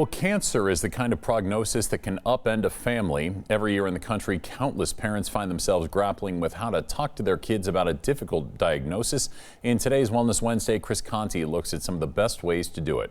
Well, cancer is the kind of prognosis that can upend a family. Every year in the country, countless parents find themselves grappling with how to talk to their kids about a difficult diagnosis. In today's Wellness Wednesday, Chris Conti looks at some of the best ways to do it.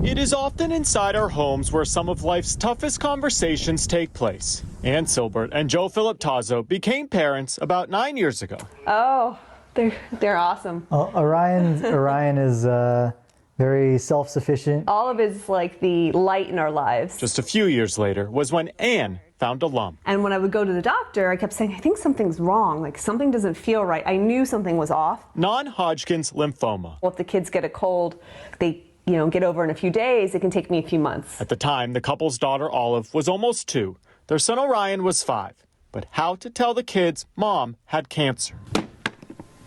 It is often inside our homes where some of life's toughest conversations take place. Ann Silbert and Joe Philip Tazo became parents about 9 years ago. Oh, they're awesome. Orion is very self-sufficient. Olive is like the light in our lives. Just a few years later was when Ann found a lump. And when I would go to the doctor, I kept saying, I think something's wrong. Like something doesn't feel right. I knew something was off. Non-Hodgkin's lymphoma. Well, if the kids get a cold, they get over in a few days. It can take me a few months. At the time, the couple's daughter Olive was almost 2. Their son Orion was 5. But how to tell the kids mom had cancer?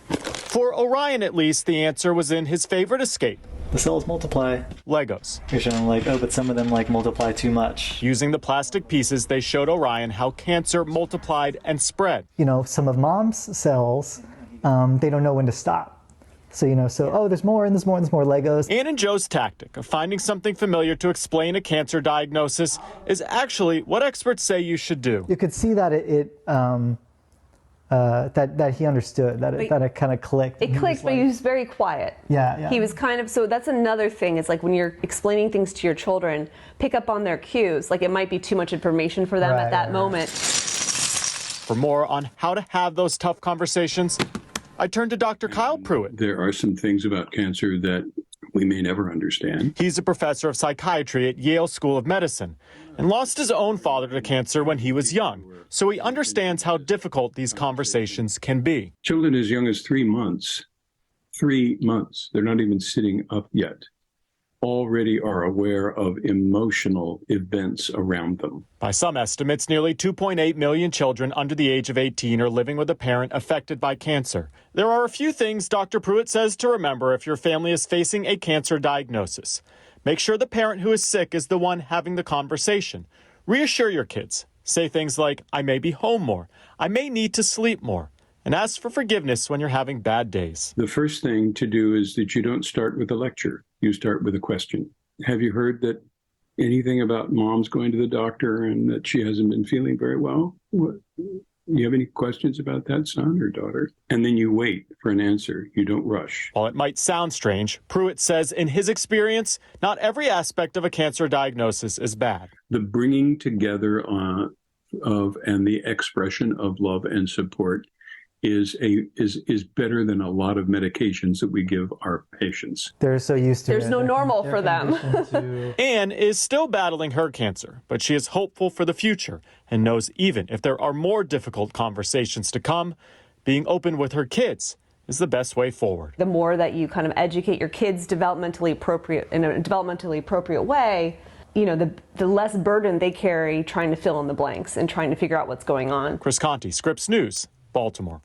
For Orion, at least, the answer was in his favorite escape. The cells multiply. Legos. You're showing like, oh, but some of them like multiply too much. Using the plastic pieces, they showed Orion how cancer multiplied and spread. Some of mom's cells, they don't know when to stop. So, oh, there's more and there's more and there's more Legos. Ann and Joe's tactic of finding something familiar to explain a cancer diagnosis is actually what experts say you should do. You could see that that he understood, that it kind of clicked. It clicked, but he was very quiet. Yeah. He was kind of, so that's another thing. It's like when you're explaining things to your children, pick up on their cues. Like it might be too much information for them at that moment. For more on how to have those tough conversations, I turned to Dr. Kyle Pruitt. There are some things about cancer that we may never understand. He's a professor of psychiatry at Yale School of Medicine and lost his own father to cancer when he was young. So he understands how difficult these conversations can be. Children as young as 3 months, they're not even sitting up yet, already are aware of emotional events around them. By some estimates, nearly 2.8 million children under the age of 18 are living with a parent affected by cancer. There are a few things Dr. Pruitt says to remember if your family is facing a cancer diagnosis. Make sure the parent who is sick is the one having the conversation. Reassure your kids. Say things like, I may be home more. I may need to sleep more. And ask for forgiveness when you're having bad days. The first thing to do is that you don't start with a lecture. You start with a question. Have you heard that anything about mom's going to the doctor and that she hasn't been feeling very well? What? You have any questions about that, son or daughter? And then you wait for an answer. You don't rush. While it might sound strange, Pruitt says in his experience, not every aspect of a cancer diagnosis is bad. The bringing together of and the expression of love and support is better than a lot of medications that we give our patients. They're so used to There's no normal for them. Ann is still battling her cancer, but she is hopeful for the future and knows even if there are more difficult conversations to come, being open with her kids is the best way forward. The more that you kind of educate your kids in a developmentally appropriate way, the less burden they carry trying to fill in the blanks and trying to figure out what's going on. Chris Conti, Scripps News, Baltimore.